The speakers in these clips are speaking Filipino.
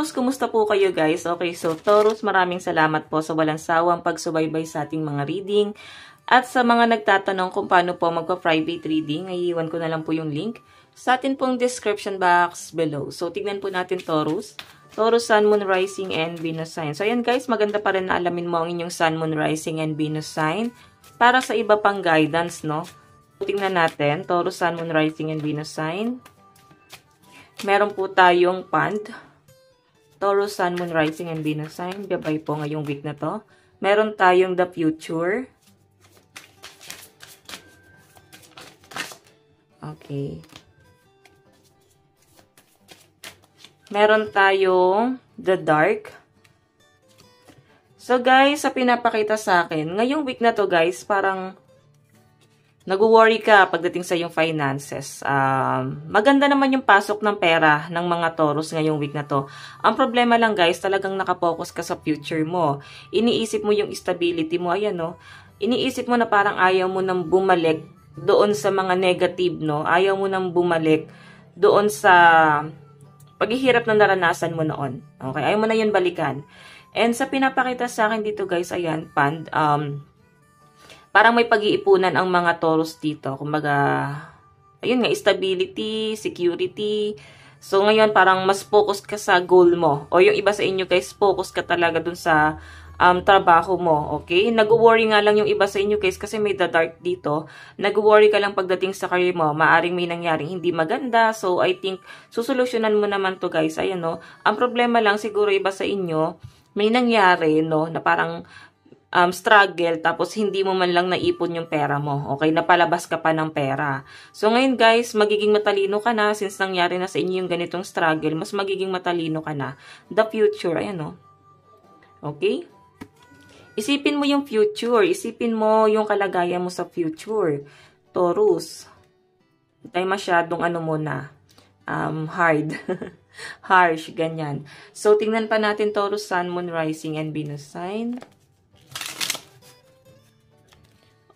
Taurus, kumusta po kayo guys? Okay, so Taurus, maraming salamat po sa walang sawang pagsubaybay sa ating mga reading. At sa mga nagtatanong kung paano po magpa-private reading, iiwan ko na lang po yung link sa atin pong description box below. So, tignan po natin Taurus. Taurus, Sun, Moon, Rising, and Venus sign. So, ayan guys, maganda pa rin na alamin mo ang inyong Sun, Moon, Rising, and Venus sign para sa iba pang guidance, no? So, tignan natin, Taurus, Sun, Moon, Rising, and Venus sign. Meron po tayong Pand. Taurus, Sun, Moon, Rising, and Venus sign. Gabay po ngayong week na to. Meron tayong The Future. Okay. Meron tayong The Dark. So guys, sa pinapakita sa akin, ngayong week na to guys, parang nag-worry ka pagdating sa iyong finances. Maganda naman yung pasok ng pera ng mga Taurus ngayong week na to. Ang problema lang guys, talagang nakapokus ka sa future mo. Iniisip mo yung stability mo. Ayan no. Iniisip mo na parang ayaw mo nang bumalik doon sa mga negative, no? Ayaw mo nang bumalik doon sa paghihirap na naranasan mo noon. Okay? Ayaw mo na yun balikan. And sa pinapakita sa akin dito guys, ayan, Pand, parang may pag-iipunan ang mga Taurus dito. Kumbaga, ayun nga, stability, security. So, ngayon, parang mas focus ka sa goal mo. O yung iba sa inyo, guys, focus ka talaga dun sa trabaho mo. Okay? Nag-worry nga lang yung iba sa inyo, guys, kasi may The Dark dito. Nag-worry ka lang pagdating sa career mo. Maaring may nangyaring hindi maganda. So, I think, susolusyonan mo naman to guys. Ayan, no? Ang problema lang, siguro iba sa inyo, may nangyari, no? Na parang struggle, tapos hindi mo man lang naipon yung pera mo. Okay, napalabas ka pa ng pera. So, ngayon guys, magiging matalino ka na, since nangyari na sa inyo yung ganitong struggle, mas magiging matalino ka na. The future, ayan o. Okay? Isipin mo yung future. Isipin mo yung kalagayan mo sa future. Taurus. Hindi tayo masyadong muna. Hard. Harsh, ganyan. So, tingnan pa natin Taurus, Sun, Moon, Rising, and Venus sign.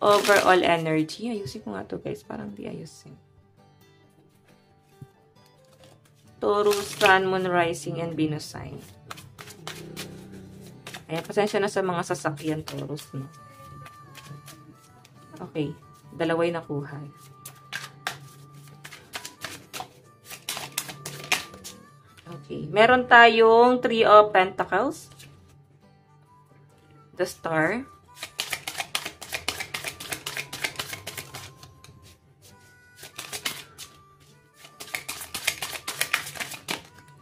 Overall energy. Ayusin ko nga to guys. Parang di ayusin. Taurus, Sun, Moon, Rising, and Venus sign. Ayan, pasensya na sa mga sasakyan Taurus, no? Okay. Dalaway nakuha. Okay. Meron tayong Three of Pentacles. The Star.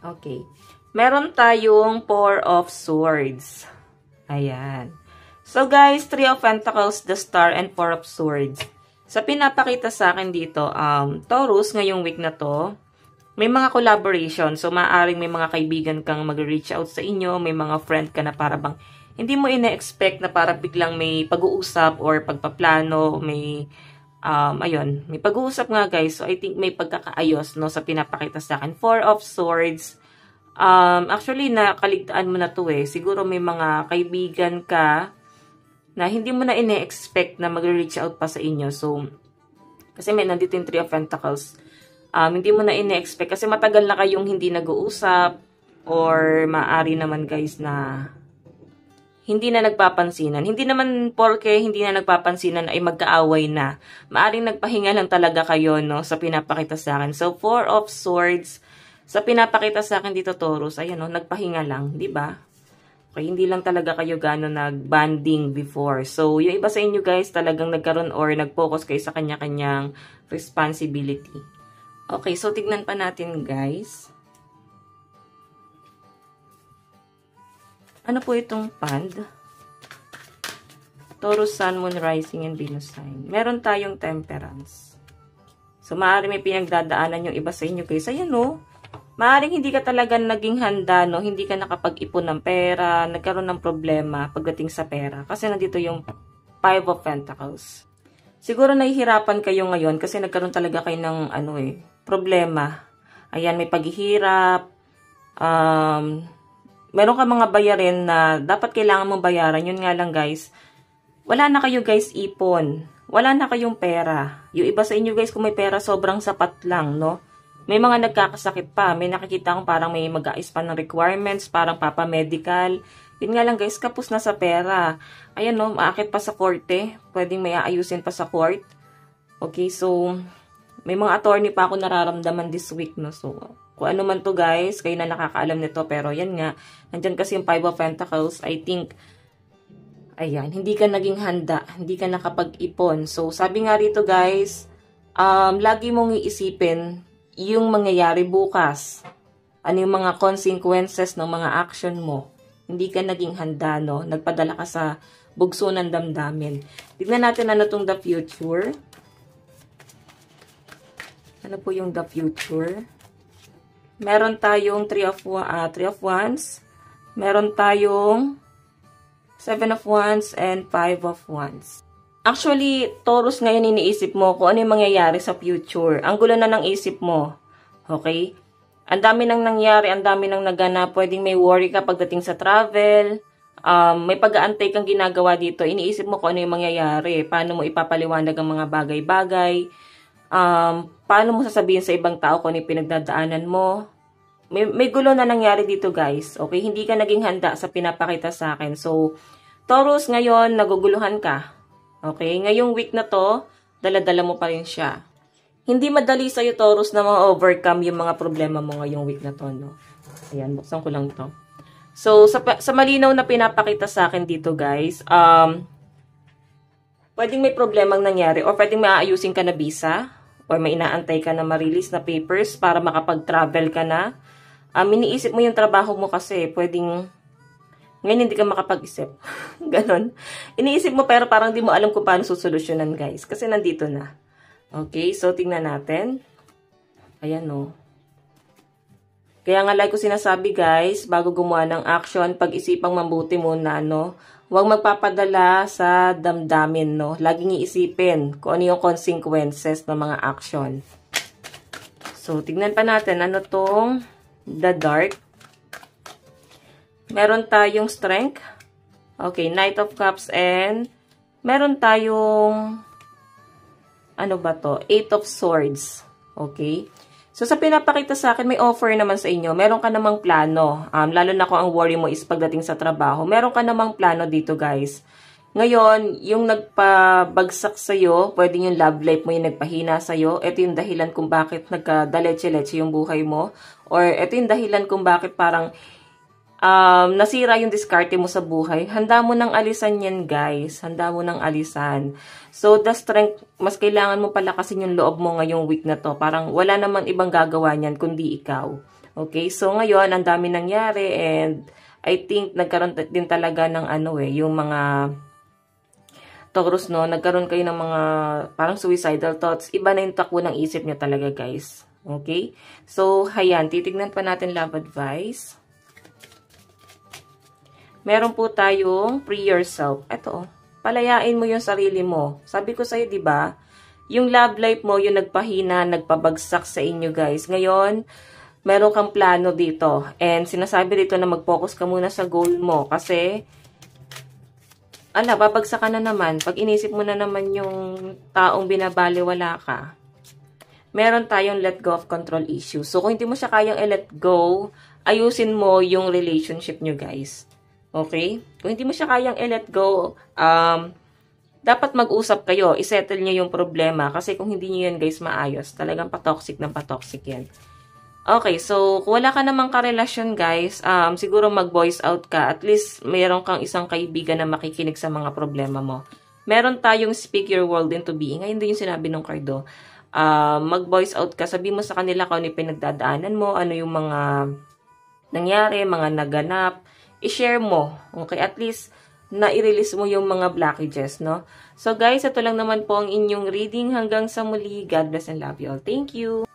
Okay. Meron tayong Four of Swords. Ayan. So guys, Three of Pentacles, the Star, and Four of Swords. Sa pinapakita sa akin dito, Taurus, ngayong week na to, may mga collaboration. So, maaaring may mga kaibigan kang mag-reach out sa inyo. May mga friend ka na para bang hindi mo ina-expect na para biglang may pag-uusap or pagpaplano, may ayun, may pag-uusap nga guys. So, I think may pagkakaayos, no, sa pinapakita sa akin. Four of Swords. Actually, nakaligtaan mo na to eh. Siguro may mga kaibigan ka na hindi mo na ine-expect na mag-reach out pa sa inyo. So, kasi may nandito yung Three of Pentacles. Hindi mo na ine-expect kasi matagal na kayong hindi nag-uusap or maaari naman guys na hindi na nagpapansinan. Hindi naman porke hindi na nagpapansinan ay magkaaway na. Maaring nagpahinga lang talaga kayo, no, sa pinapakita sa akin. So, Four of Swords, sa pinapakita sa akin dito, Taurus, ayan, no, nagpahinga lang, di ba? Okay, hindi lang talaga kayo gano'n nag-bonding before. So, yung iba sa inyo guys, talagang nagkaroon or nag-focus kayo sa kanya-kanyang responsibility. Okay, so tignan pa natin guys. Ano po itong Pand? Taurus, Sun, Moon, Rising, and Venus sign. Meron tayong Temperance. So, maaari may pinagdadaanan yung iba sa inyo guys. Ayan no. Maaring hindi ka talaga naging handa, no? Hindi ka nakapag-ipon ng pera, nagkaroon ng problema pagdating sa pera. Kasi nandito yung Five of Pentacles. Siguro nahihirapan kayo ngayon kasi nagkaroon talaga kayo ng problema. Ayan, may paghihirap. Meron ka mga bayarin na dapat kailangan mong bayaran. Yun nga lang guys, wala na kayo guys ipon. Wala na kayong pera. Yung iba sa inyo guys, kung may pera, sobrang sapat lang, no? May mga nagkakasakit pa. May nakikita akong parang may mag-aayos pa ng requirements, parang papamedical. Yun nga lang guys, kapos na sa pera. Ayan no, maakit pa sa korte. Pwedeng may aayusin pa sa court. Okay, so may mga attorney pa ako nararamdaman this week, no? So, kung ano man to guys, kayo na nakakaalam nito. Pero yan nga, nandyan kasi yung Five of Pentacles. I think, ayan, hindi ka naging handa. Hindi ka nakapag-ipon. So, sabi nga rito guys, lagi mong iisipin yung mangyayari bukas. Ano yung mga consequences ng mga action mo. Hindi ka naging handa, no? Nagpadala ka sa bugso ng damdamin. Tignan natin ano tong the future. Ano po yung the future? Meron tayong Three of Wands. Meron tayong Seven of Wands and Five of Wands. Actually, Taurus ngayon iniisip mo kung ano yung mangyayari sa future. Ang gulo na ng isip mo. Okay? Ang dami nang nangyari, ang dami nang naganap. Pwedeng may worry ka pagdating sa travel. May pag-aantay kang ginagawa dito. Iniisip mo kung ano yung mangyayari. Paano mo ipapaliwanag ang mga bagay-bagay. Paano mo sasabihin sa ibang tao kung ano yung pinagdadaanan mo. May gulo na nangyari dito guys. Okay? Hindi ka naging handa sa pinapakita sa akin. So, Taurus ngayon, naguguluhan ka. Okay? Ngayong week na to, dala-dala mo pa rin siya. Hindi madali sa'yo, Taurus, na ma-overcome yung mga problema mo ngayong week na to, no? Ayan, buksan ko lang to. So, sa malinaw na pinapakita sa akin dito, guys, pwedeng may problemang nangyari or pwedeng maaayusin ka na visa or may inaantay ka na ma-release na papers para makapag-travel ka na. Iniisip mo yung trabaho mo kasi, pwedeng ngayon hindi ka makapag-isip. Ganon. Iniisip mo pero parang di mo alam kung paano susolusyonan, guys. Kasi nandito na. Okay, so tingnan natin. Ayan o. Kaya nga like ko sinasabi guys, bago gumawa ng action, pag-isipang mabuti muna, no? Huwag magpapadala sa damdamin, no? Laging iisipin kung ano yung consequences ng mga action. So, tingnan pa natin, ano tong the dark. Meron tayong strength. Okay, Knight of Cups and meron tayong ano ba to? Eight of Swords. Okay? So, sa pinapakita sa akin, may offer naman sa inyo. Meron ka namang plano. Lalo na kung ang worry mo is pagdating sa trabaho. Meron ka namang plano dito, guys. Ngayon, yung nagpabagsak sa'yo, pwedeng yung love life mo yung nagpahina sa'yo. Ito yung dahilan kung bakit nagkadaletse-letse yung buhay mo. Or ito yung dahilan kung bakit parang nasira yung diskarte mo sa buhay. Handa mo nang alisan yan, guys. Handa mo nang alisan. So, the strength, mas kailangan mo palakasin yung loob mo ngayong week na to. Parang wala naman ibang gagawa niyan kundi ikaw. Okay? So, ngayon, ang dami nangyari and I think nagkaroon din talaga ng yung mga Taurus, no? Nagkaroon kayo ng mga parang suicidal thoughts. Iba na yung takbo ng isip niyo talaga, guys. Okay? So, hayan. Titignan pa natin love advice. Meron po tayong free yourself. Ito, palayain mo yung sarili mo. Sabi ko sa'yo, di ba? Yung love life mo, yung nagpahina, nagpabagsak sa inyo, guys. Ngayon, meron kang plano dito. And sinasabi dito na mag-focus ka muna sa goal mo. Kasi, babagsak ka na naman. Pag inisip mo na naman yung taong binabaliwala ka, meron tayong let go of control issues. So, kung hindi mo siya kayang i-let go, ayusin mo yung relationship nyo, guys. Okay? Kung hindi mo siya kayang i-let go, dapat mag-usap kayo. I-settle nyo yung problema. Kasi kung hindi nyo yan, guys, maayos. Talagang patoxic ng patoxic yan. Okay, so, kung wala ka namang karelasyon, guys, siguro mag-voice out ka. At least, mayroon kang isang kaibigan na makikinig sa mga problema mo. Meron tayong speak your world into being. Ngayon din yung sinabi ng Cardo. Mag-voice out ka. Sabi mo sa kanila kung ano yung pinagdadaanan mo, ano yung mga nangyari, mga naganap. I-share mo. Okay? At least, na-release mo yung mga blockages, no? So, guys, ito lang naman po ang inyong reading. Hanggang sa muli. God bless and love you all. Thank you!